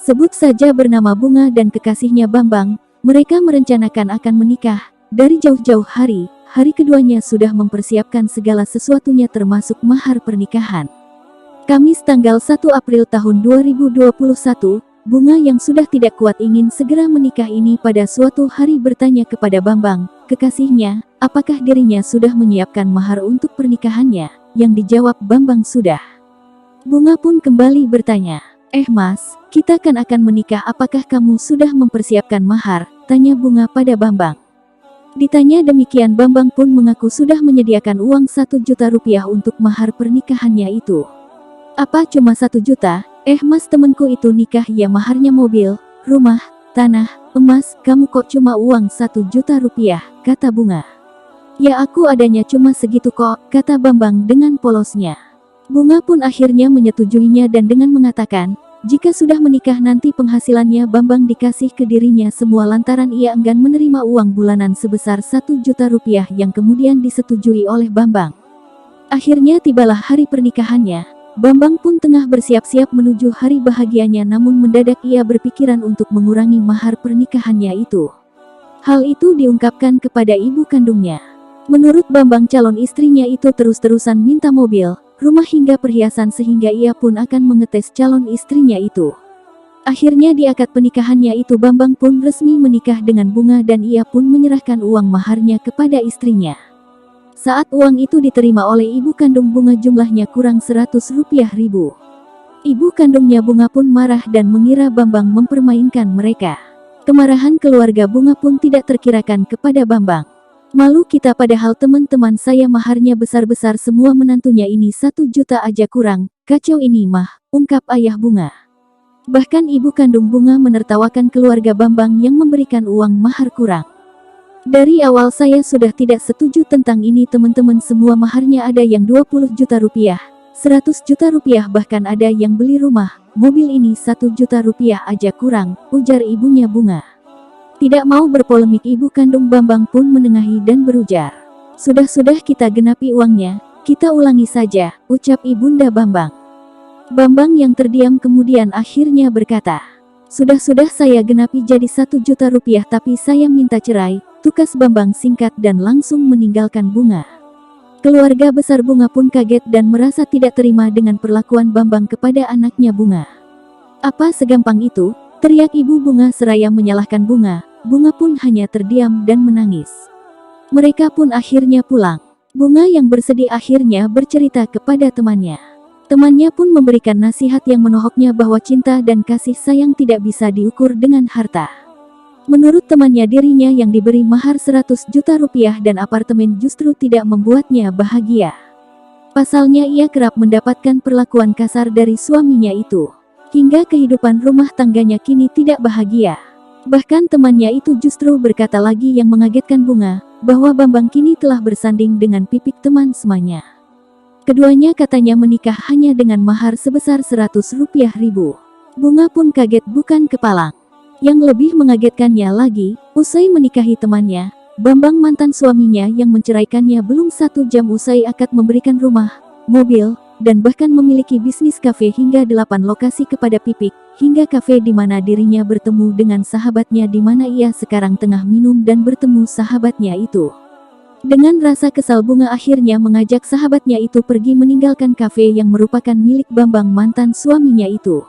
Sebut saja bernama Bunga dan kekasihnya Bambang, mereka merencanakan akan menikah. Dari jauh-jauh hari, hari keduanya sudah mempersiapkan segala sesuatunya termasuk mahar pernikahan. Kamis tanggal 1 April tahun 2021, Bunga yang sudah tidak kuat ingin segera menikah ini pada suatu hari bertanya kepada Bambang, kekasihnya, apakah dirinya sudah menyiapkan mahar untuk pernikahannya? Yang dijawab Bambang sudah. Bunga pun kembali bertanya, Mas, kita kan akan menikah, apakah kamu sudah mempersiapkan mahar? Tanya Bunga pada Bambang. Ditanya demikian Bambang pun mengaku sudah menyediakan uang 1 juta rupiah untuk mahar pernikahannya itu. Apa cuma 1 juta? Mas, temenku itu nikah ya maharnya mobil, rumah, tanah, emas, kamu kok cuma uang 1 juta rupiah, kata Bunga. Ya aku adanya cuma segitu kok, kata Bambang dengan polosnya. Bunga pun akhirnya menyetujuinya dan dengan mengatakan, jika sudah menikah nanti penghasilannya Bambang dikasih ke dirinya semua lantaran ia enggan menerima uang bulanan sebesar 1 juta rupiah yang kemudian disetujui oleh Bambang. Akhirnya tibalah hari pernikahannya. Bambang pun tengah bersiap-siap menuju hari bahagianya namun mendadak ia berpikiran untuk mengurangi mahar pernikahannya itu. Hal itu diungkapkan kepada ibu kandungnya. Menurut Bambang calon istrinya itu terus-terusan minta mobil, rumah hingga perhiasan sehingga ia pun akan mengetes calon istrinya itu. Akhirnya di akad pernikahannya itu Bambang pun resmi menikah dengan Bunga dan ia pun menyerahkan uang maharnya kepada istrinya. Saat uang itu diterima oleh ibu kandung Bunga jumlahnya kurang 100 rupiah ribu. Ibu kandungnya Bunga pun marah dan mengira Bambang mempermainkan mereka. Kemarahan keluarga Bunga pun tidak terkirakan kepada Bambang. Malu kita padahal teman-teman saya maharnya besar-besar semua menantunya ini 1 juta aja kurang, kacau ini mah, ungkap ayah Bunga. Bahkan ibu kandung Bunga menertawakan keluarga Bambang yang memberikan uang mahar kurang. Dari awal saya sudah tidak setuju tentang ini teman-teman semua maharnya ada yang 20 juta rupiah, 100 juta rupiah bahkan ada yang beli rumah, mobil ini 1 juta rupiah aja kurang, ujar ibunya Bunga. Tidak mau berpolemik ibu kandung Bambang pun menengahi dan berujar. Sudah-sudah kita genapi uangnya, kita ulangi saja, ucap ibunda Bambang. Bambang yang terdiam kemudian akhirnya berkata, sudah-sudah saya genapi jadi 1 juta rupiah tapi saya minta cerai. Tukas Bambang singkat dan langsung meninggalkan Bunga. Keluarga besar Bunga pun kaget dan merasa tidak terima dengan perlakuan Bambang kepada anaknya Bunga. Apa segampang itu? Teriak ibu Bunga seraya menyalahkan Bunga. Bunga pun hanya terdiam dan menangis. Mereka pun akhirnya pulang. Bunga yang bersedih akhirnya bercerita kepada temannya. Temannya pun memberikan nasihat yang menohoknya bahwa cinta dan kasih sayang tidak bisa diukur dengan harta. Menurut temannya dirinya yang diberi mahar 100 juta rupiah dan apartemen justru tidak membuatnya bahagia. Pasalnya ia kerap mendapatkan perlakuan kasar dari suaminya itu. Hingga kehidupan rumah tangganya kini tidak bahagia. Bahkan temannya itu justru berkata lagi yang mengagetkan Bunga, bahwa Bambang kini telah bersanding dengan pipik teman semanya. Keduanya katanya menikah hanya dengan mahar sebesar 100 rupiah ribu. Bunga pun kaget bukan kepalang. Yang lebih mengagetkannya lagi, usai menikahi temannya, Bambang mantan suaminya yang menceraikannya belum 1 jam usai akad memberikan rumah, mobil, dan bahkan memiliki bisnis kafe hingga 8 lokasi kepada Pipik, hingga kafe di mana dirinya bertemu dengan sahabatnya di mana ia sekarang tengah minum dan bertemu sahabatnya itu. Dengan rasa kesal Bunga akhirnya mengajak sahabatnya itu pergi meninggalkan kafe yang merupakan milik Bambang mantan suaminya itu.